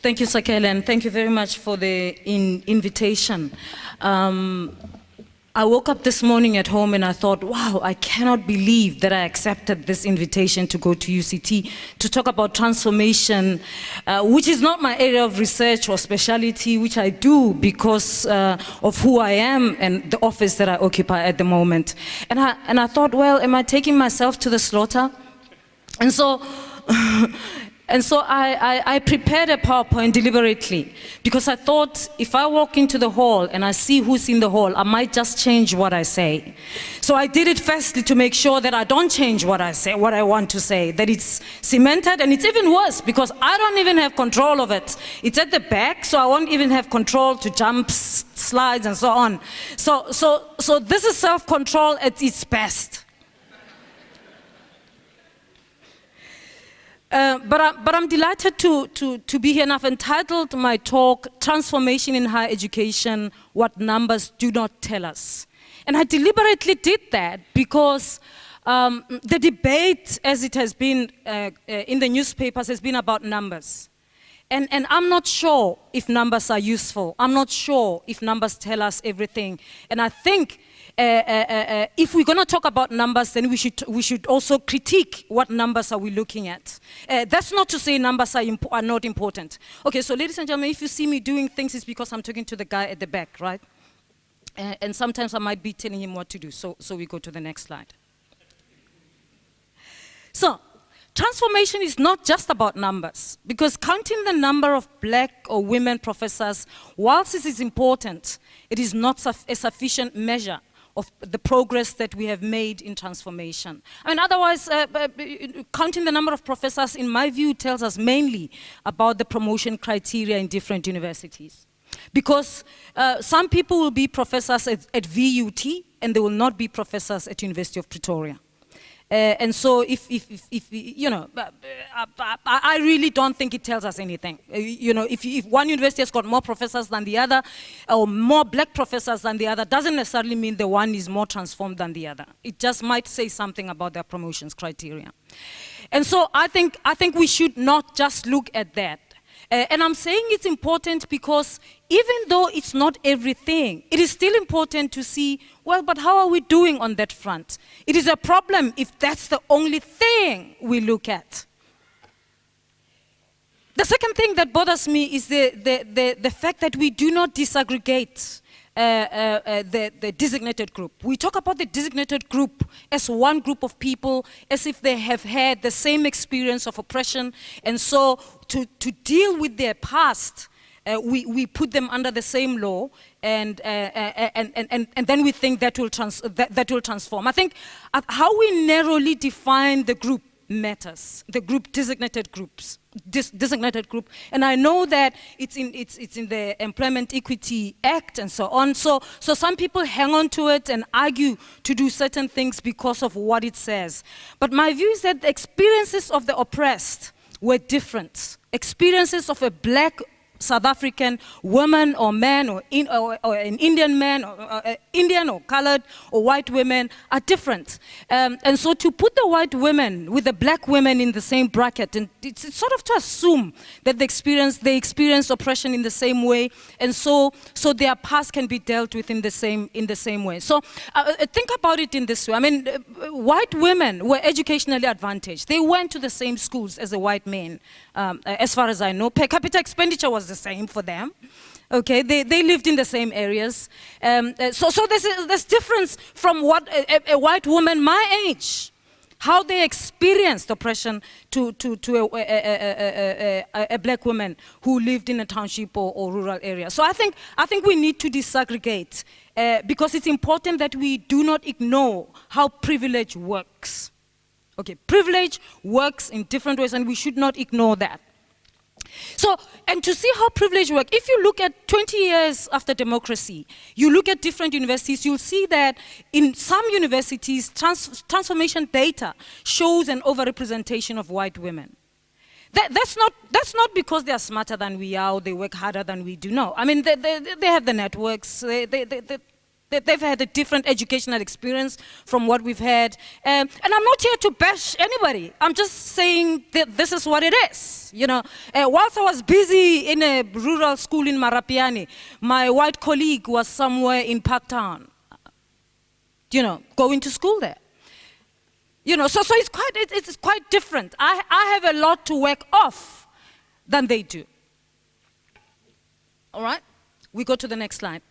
Thank you, Sakhela, and thank you very much for the invitation. I woke up this morning at home and I thought, wow, I cannot believe that I accepted this invitation to go to UCT to talk about transformation, which is not my area of research or specialty, which I do because of who I am and the office that I occupy at the moment. And I thought, well, am I taking myself to the slaughter? And so, I prepared a PowerPoint deliberately because I thought if I walk into the hall and I see who's in the hall, I might just change what I say. So I did it firstly to make sure that I don't change what I say, what I want to say, that it's cemented, and it's even worse because I don't even have control of it. It's at the back, so I won't even have control to jump slides and so on. So this is self-control at its best. But I'm delighted to be here, and I've entitled my talk, Transformation in Higher Education, What Numbers Do Not Tell Us. And I deliberately did that because the debate, as it has been in the newspapers, has been about numbers. And I'm not sure if numbers are useful. I'm not sure if numbers tell us everything. And I think if we're going to talk about numbers, then we should also critique what numbers are we looking at. That's not to say numbers are not important. Okay, so ladies and gentlemen, if you see me doing things, it's because I'm talking to the guy at the back, right? And sometimes I might be telling him what to do. So we go to the next slide. So, transformation is not just about numbers, because counting the number of black or women professors, whilst this is important, it is not a sufficient measure of the progress that we have made in transformation. I mean, otherwise, counting the number of professors, in my view, tells us mainly about the promotion criteria in different universities. Because some people will be professors at VUT, and they will not be professors at University of Pretoria. And so if you know, I really don't think it tells us anything. You know, if one university has got more professors than the other, or more black professors than the other, doesn't necessarily mean the one is more transformed than the other. It just might say something about their promotions criteria. And so I think we should not just look at that. And I'm saying it's important because even though it's not everything, it is still important to see, well, but how are we doing on that front? It is a problem if that's the only thing we look at. The second thing that bothers me is the fact that we do not disaggregate the designated group. We talk about the designated group as one group of people, as if they have had the same experience of oppression, and so to deal with their past, we put them under the same law, and then we think that will transform. I think how we narrowly define the group matters, the group designated groups. Designated group, and I know that it's in the Employment Equity Act and so on. So some people hang on to it and argue to do certain things because of what it says. But my view is that the experiences of the oppressed were different. Experiences of a black South African woman or man or an Indian man or Indian or colored or white women are different. And so to put the white women with the black women in the same bracket, and it's sort of to assume that they experience oppression in the same way, and so their past can be dealt with in the same way. So think about it in this way. I mean, white women were educationally advantaged. They went to the same schools as the white men. As far as I know, per capita expenditure was the same for them. Okay, they lived in the same areas. So there's difference from what a white woman my age, how they experienced oppression to a black woman who lived in a township or rural area. So I think we need to disaggregate because it's important that we do not ignore how privilege works. Okay, privilege works in different ways, and we should not ignore that. So, and to see how privilege works, if you look at 20 years after democracy, you look at different universities, you'll see that in some universities, transformation data shows an overrepresentation of white women. That's not because they are smarter than we are or they work harder than we do. No, I mean, they have the networks, They've had a different educational experience from what we've had. And I'm not here to bash anybody. I'm just saying that this is what it is. You know, whilst I was busy in a rural school in Marapiani, my white colleague was somewhere in Parktown, you know, going to school there. You know, so it's quite different. I have a lot to work off than they do. All right, we go to the next slide.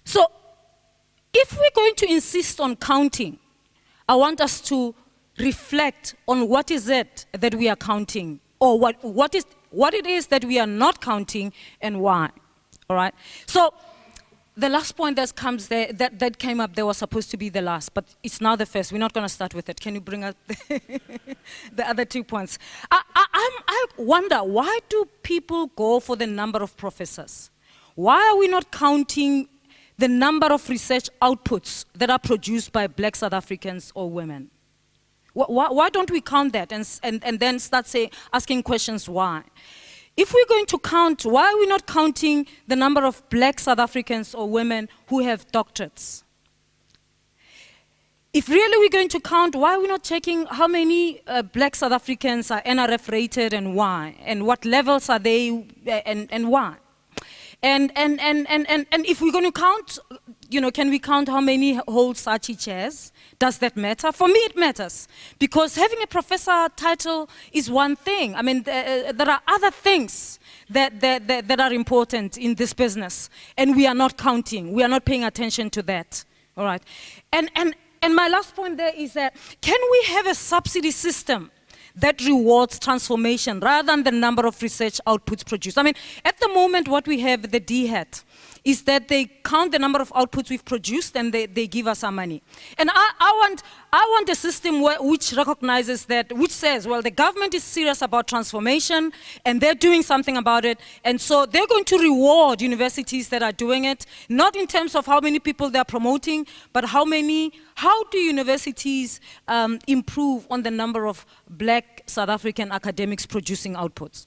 So, if we're going to insist on counting, I want us to reflect on what is it that we are counting, or what it is that we are not counting, and why. All right. So, the last point that comes there, that came up there was supposed to be the last, but it's now the first. We're not going to start with it. Can you bring up the other 2 points? I wonder, why do people go for the number of professors? Why are we not counting the number of research outputs that are produced by black South Africans or women? Why don't we count that and then start asking questions why? If we're going to count, why are we not counting the number of black South Africans or women who have doctorates? If really we're going to count, why are we not checking how many black South Africans are NRF rated and why? And what levels are they and why? And if we're going to count, you know, can we count how many hold Sachi chairs? Does that matter? For me, it matters. Because having a professor title is one thing. I mean, there are other things that are important in this business. And we are not counting. We are not paying attention to that. All right. And my last point there is that, can we have a subsidy system that rewards transformation rather than the number of research outputs produced? I mean, at the moment, what we have, the DHET, is that they count the number of outputs we've produced and they give us our money. And I want a system which recognizes that, which says, well, the government is serious about transformation and they're doing something about it, and so they're going to reward universities that are doing it, not in terms of how many people they're promoting, but how do universities improve on the number of black South African academics producing outputs?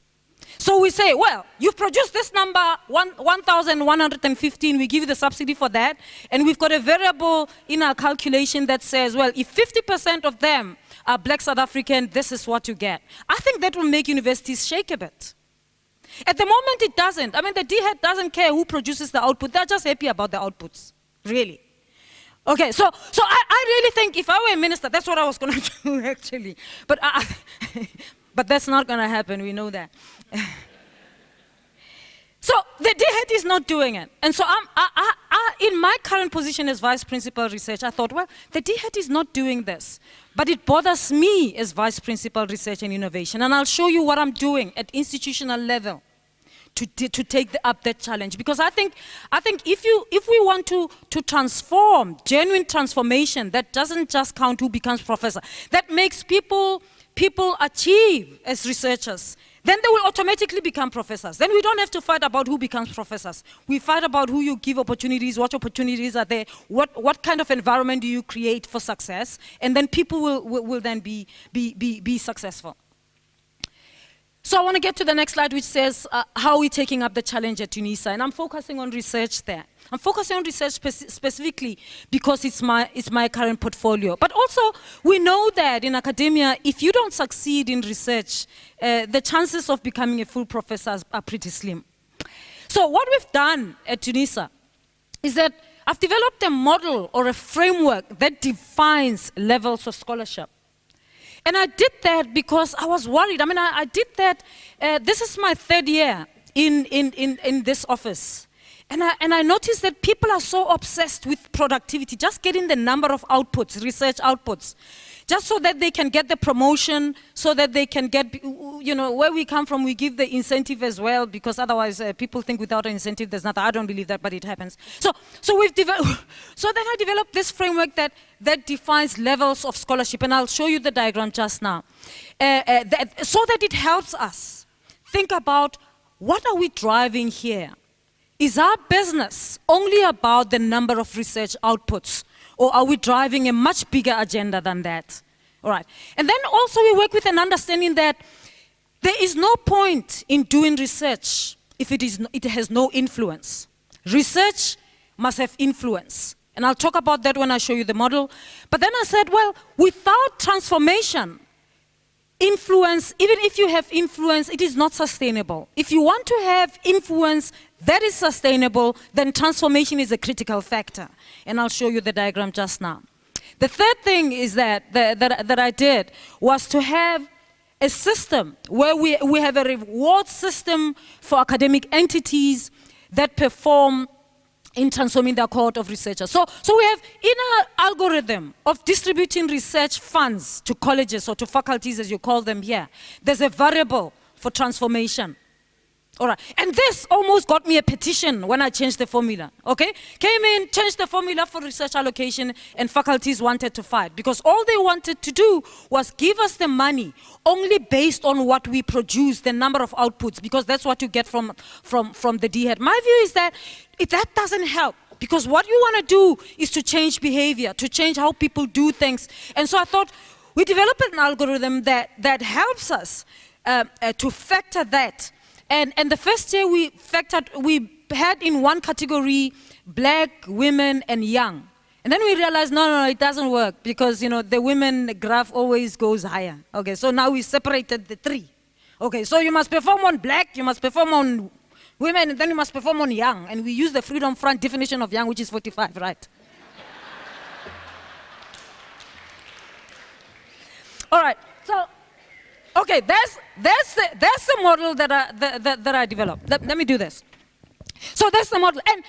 So we say, well, you've produced this number, 1,115, we give you the subsidy for that, and we've got a variable in our calculation that says, well, if 50% of them are black South African, this is what you get. I think that will make universities shake a bit. At the moment, it doesn't. I mean, the DHET doesn't care who produces the output. They're just happy about the outputs, really. Okay, so I really think if I were a minister, that's what I was going to do, actually. But that's not going to happen, we know that. So the DHET is not doing it. And so in my current position as Vice Principal Research, I thought, well, the DHET is not doing this. But it bothers me as Vice Principal Research and Innovation. And I'll show you what I'm doing at institutional level to take up that challenge. Because I think if we want to transform, genuine transformation that doesn't just count who becomes professor, that makes people achieve as researchers, then they will automatically become professors. Then we don't have to fight about who becomes professors. We fight about who you give opportunities, what opportunities are there, what kind of environment do you create for success, and then people will then be successful. So I want to get to the next slide, which says, how are we taking up the challenge at UNISA? And I'm focusing on research there. I'm focusing on research specifically because it's my current portfolio. But also, we know that in academia, if you don't succeed in research, the chances of becoming a full professor are pretty slim. So what we've done at UNISA is that I've developed a model or a framework that defines levels of scholarship. And I did that because I was worried. I mean, I did that, this is my third year in this office. And I noticed that people are so obsessed with productivity, just getting the number of outputs, research outputs, just so that they can get the promotion, so that they can get, you know, where we come from, we give the incentive as well, because otherwise people think without an incentive there's nothing. I don't believe that, but it happens. So then I developed this framework that defines levels of scholarship, and I'll show you the diagram just now, so that it helps us think about what are we driving here. Is our business only about the number of research outputs, or are we driving a much bigger agenda than that? All right. And then also we work with an understanding that there is no point in doing research if it has no influence. Research must have influence. And I'll talk about that when I show you the model. But then I said, well, without transformation, influence, even if you have influence, it is not sustainable. If you want to have influence that is sustainable, then transformation is a critical factor. And I'll show you the diagram just now. The third thing is that I did was to have a system where we have a reward system for academic entities that perform in transforming the cohort of researchers. So we have in our algorithm of distributing research funds to colleges or to faculties, as you call them here, there's a variable for transformation. All right, and this almost got me a petition when I changed the formula, okay? Came in, changed the formula for research allocation, and faculties wanted to fight because all they wanted to do was give us the money only based on what we produce, the number of outputs, because that's what you get from the DHET. My view is that that doesn't help, because what you want to do is to change behavior, to change how people do things. And so I thought we developed an algorithm that helps us to factor that. And the first year we had in one category black, women, and young. And then we realized, no, it doesn't work because, the women graph always goes higher. Okay, so now we separated the three. Okay, so you must perform on black, you must perform on women, and then you must perform on young. And we use the Freedom Front definition of young, which is 45, right? All right, so. Okay, that's the model that I developed. Let me do this. So that's the model. And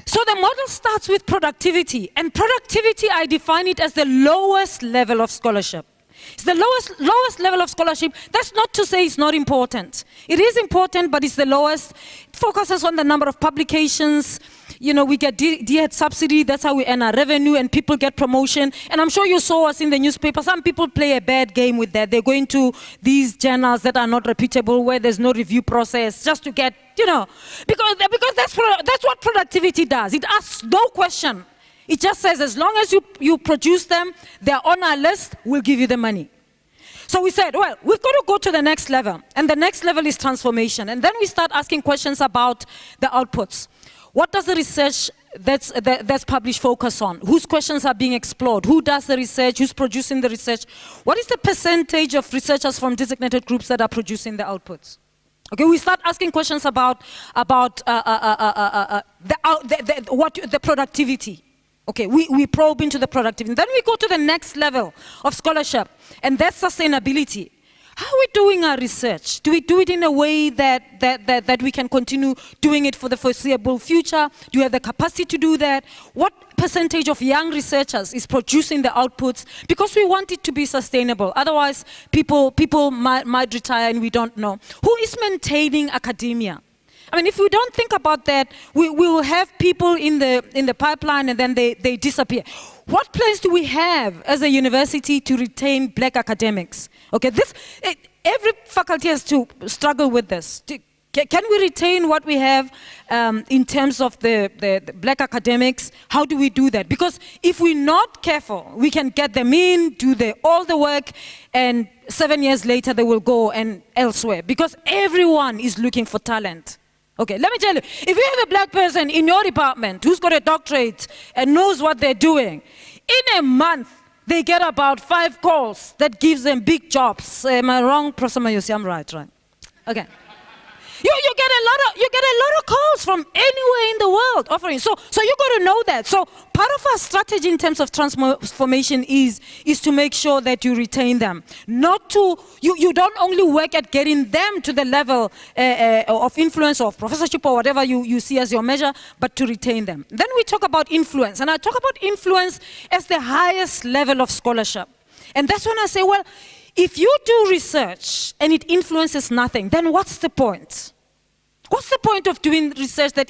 so the model starts with productivity. And productivity, I define it as the lowest level of scholarship. It's the lowest level of scholarship. That's not to say it's not important. It is important, but it's the lowest. It focuses on the number of publications. We get DHET subsidy. That's how we earn our revenue, and people get promotion. And I'm sure you saw us in the newspaper. Some people play a bad game with that. They're going to these journals that are not reputable, where there's no review process, just to get, because that's what productivity does. It asks no question. It just says, as long as you produce them, they're on our list, we'll give you the money. So we said, well, we've got to go to the next level. And the next level is transformation. And then we start asking questions about the outputs. What does the research that's published focus on? Whose questions are being explored? Who does the research? Who's producing the research? What is the percentage of researchers from designated groups that are producing the outputs? Okay, we start asking questions about the productivity. Okay, we probe into the productivity. Then we go to the next level of scholarship, and that's sustainability. How are we doing our research? Do we do it in a way that we can continue doing it for the foreseeable future? Do you have the capacity to do that? What percentage of young researchers is producing the outputs? Because we want it to be sustainable. Otherwise, people might retire and we don't know. Who is maintaining academia? I mean, if we don't think about that, we will have people in the pipeline and then they disappear. What plans do we have as a university to retain black academics? Okay, every faculty has to struggle with this. Can we retain what we have in terms of the black academics? How do we do that? Because if we're not careful, we can get them in, do all the work, and 7 years later they will go and elsewhere. Because everyone is looking for talent. Okay, let me tell you, if you have a black person in your department who's got a doctorate and knows what they're doing, in a month, they get about 5 calls that gives them big jobs. Am I wrong, Prof Sakhela? I'm right? Okay. You get a lot of calls from anywhere in the world offering. So you got to know that. So part of our strategy in terms of transformation is to make sure that you retain them. You don't only work at getting them to the level of influence or of professorship or whatever you see as your measure, but to retain them. Then we talk about influence, and I talk about influence as the highest level of scholarship. And that's when I say, well, if you do research and it influences nothing, then what's the point? What's the point of doing research that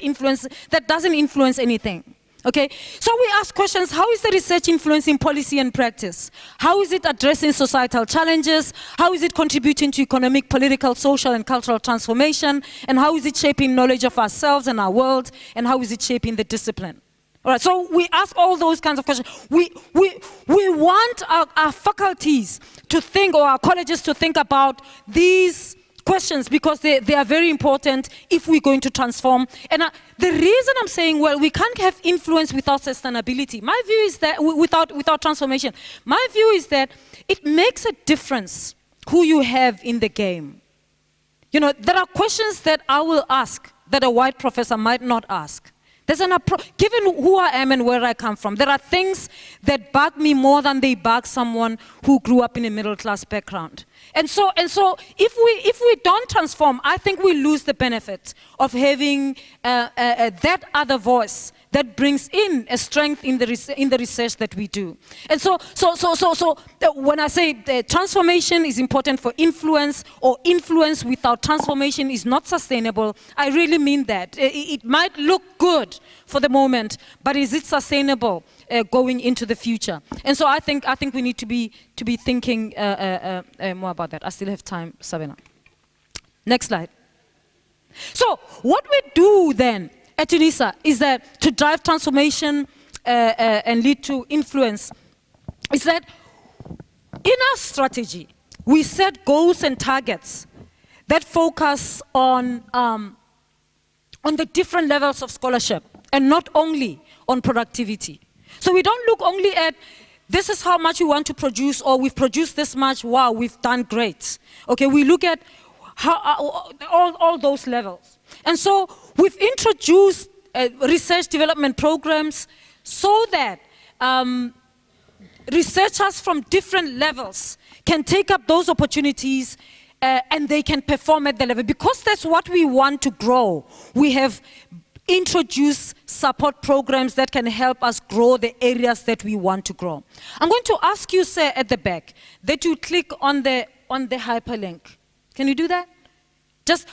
doesn't influence anything? Okay, so we ask questions: how is the research influencing policy and practice? How is it addressing societal challenges? How is it contributing to economic, political, social, and cultural transformation? And how is it shaping knowledge of ourselves and our world? And how is it shaping the discipline? All right, so we ask all those kinds of questions. We want our faculties to think, or our colleges to think about these questions because they are very important if we're going to transform. And the reason I'm saying, well, we can't have influence without sustainability. My view is that, without transformation, my view is that it makes a difference who you have in the game. You know, there are questions that I will ask that a white professor might not ask. There's an given who I am and where I come from, there are things that bug me more than they bug someone who grew up in a middle-class background. And so if we don't transform, I think we lose the benefit of having that other voice that brings in a strength in the research that we do. And so when I say transformation is important for influence, or influence without transformation is not sustainable, I really mean that. It might look good for the moment, but is it sustainable going into the future? And so I think we need to be thinking more about that. I still have time, Sabina. Next slide. So what we do then at UNISA is that to drive transformation and lead to influence, is that in our strategy, we set goals and targets that focus on the different levels of scholarship and not only on productivity. So we don't look only at this is how much we want to produce, or we've produced this much, wow, we've done great. Okay, we look at how, all those levels. And so we've introduced research development programs so that researchers from different levels can take up those opportunities and they can perform at the level. Because that's what we want to grow. We have introduced support programs that can help us grow the areas that we want to grow. I'm going to ask you, sir, at the back, that you click on the hyperlink. Can you do that?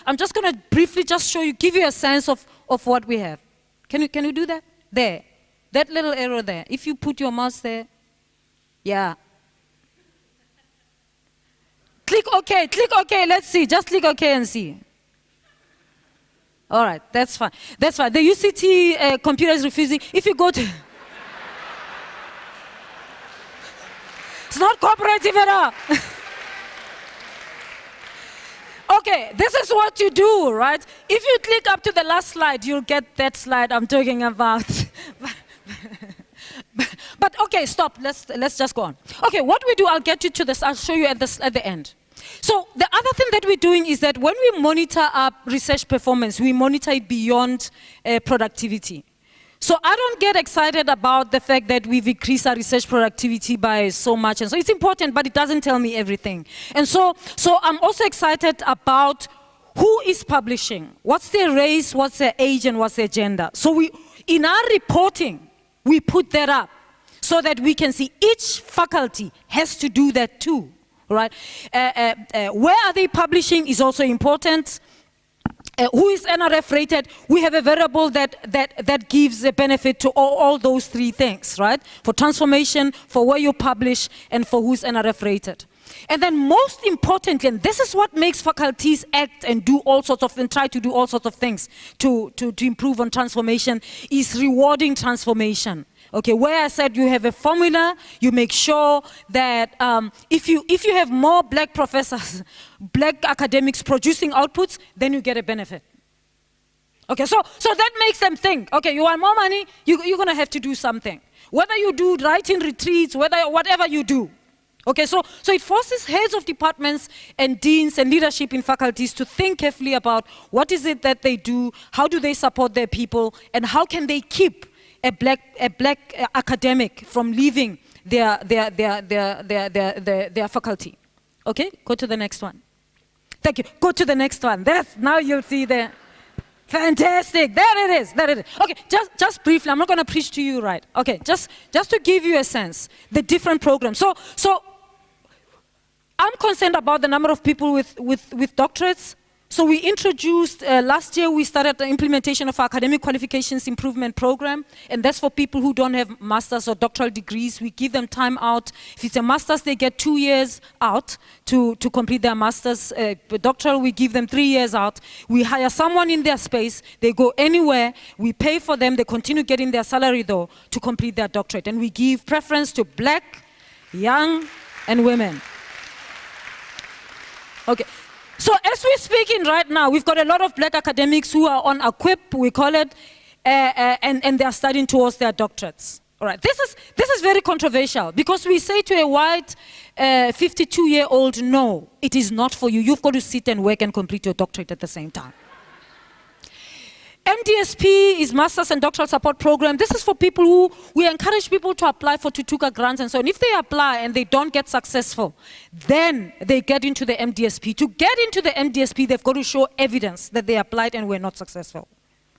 I'm just going to briefly just show you, give you a sense of what we have. Can you do that? There. That little arrow there. If you put your mouse there, yeah. Click OK, let's see. Just click OK and see. All right, that's fine. That's fine. The UCT computer is refusing. If you go to... It's not cooperative at all. Okay, this is what you do, right? If you click up to the last slide, you'll get that slide I'm talking about. But okay, stop. Let's just go on. Okay, what we do, I'll get you to this. I'll show you at the end. So the other thing that we're doing is that when we monitor our research performance, we monitor it beyond productivity. So I don't get excited about the fact that we've increased our research productivity by so much. And so it's important, but it doesn't tell me everything. And so I'm also excited about who is publishing, what's their race, what's their age, and what's their gender. So in our reporting, we put that up so that we can see each faculty has to do that too, right? Where are they publishing is also important. Who is NRF rated? We have a variable that gives a benefit to all those three things, right? For transformation, for where you publish, and for who's NRF rated. And then most importantly, and this is what makes faculties act and do all sorts of, and try to do all sorts of things to improve on transformation, is rewarding transformation. Okay, where I said you have a formula, you make sure that if you have more black professors, black academics producing outputs, then you get a benefit. Okay, so that makes them think, okay, you want more money, you're going to have to do something. Whether you do writing retreats, whatever you do. Okay, so it forces heads of departments and deans and leadership in faculties to think carefully about what is it that they do, how do they support their people, and how can they keep a black academic from leaving their faculty. Okay, go to the next one. Thank you. Go to the next one. Now you'll see the fantastic. There it is. Okay, just briefly. I'm not going to preach to you, right? Okay, just to give you a sense, the different programs. So I'm concerned about the number of people with doctorates. So we introduced, last year we started the implementation of our Academic Qualifications Improvement Program, and that's for people who don't have master's or doctoral degrees. We give them time out. If it's a master's, they get 2 years out to complete their master's. Doctoral, we give them 3 years out. We hire someone in their space, they go anywhere, we pay for them, they continue getting their salary though, to complete their doctorate. And we give preference to black, young, and women. Okay. So as we're speaking right now, we've got a lot of black academics who are on AQUIP, we call it, and they are studying towards their doctorates. All right, this is very controversial because we say to a white 52-year-old, no, it is not for you. You've got to sit and work and complete your doctorate at the same time. MDSP is Masters and Doctoral Support Program. This is for people who, we encourage people to apply for Tutuka grants and so on. If they apply and they don't get successful, then they get into the MDSP. To get into the MDSP, they've got to show evidence that they applied and were not successful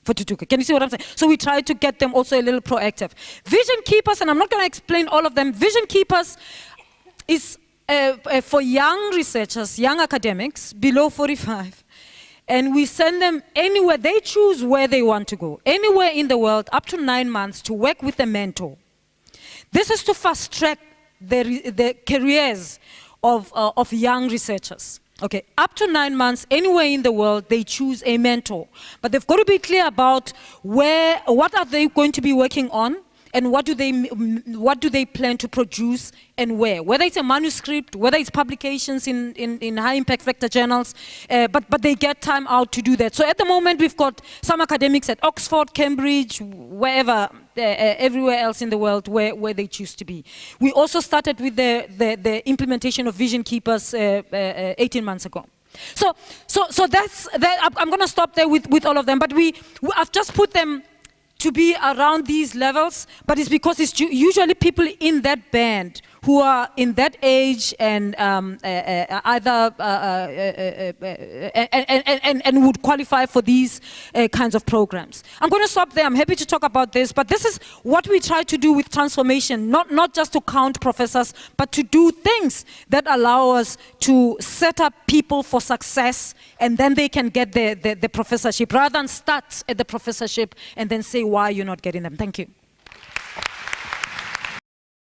for Tutuka. Can you see what I'm saying? So we try to get them also a little proactive. Vision Keepers, and I'm not going to explain all of them. Vision Keepers is for young researchers, young academics, below 45. And we send them anywhere, they choose where they want to go. Anywhere in the world, up to 9 months, to work with a mentor. This is to fast track the careers of young researchers. Okay, up to 9 months, anywhere in the world, they choose a mentor. But they've got to be clear about what are they going to be working on, and what do they plan to produce and where? Whether it's a manuscript, whether it's publications in high impact vector journals, but they get time out to do that. So at the moment we've got some academics at Oxford, Cambridge, wherever, everywhere else in the world where they choose to be. We also started with the implementation of Vision Keepers 18 months ago. So that's that. I'm going to stop there with all of them, but I've just put them to be around these levels, but it's because it's usually people in that band who are in that age and either and would qualify for these kinds of programs. I'm going to stop there. I'm happy to talk about this, but this is what we try to do with transformation, not just to count professors, but to do things that allow us to set up people for success, and then they can get the professorship, rather than start at the professorship and then say why you're not getting them. Thank you.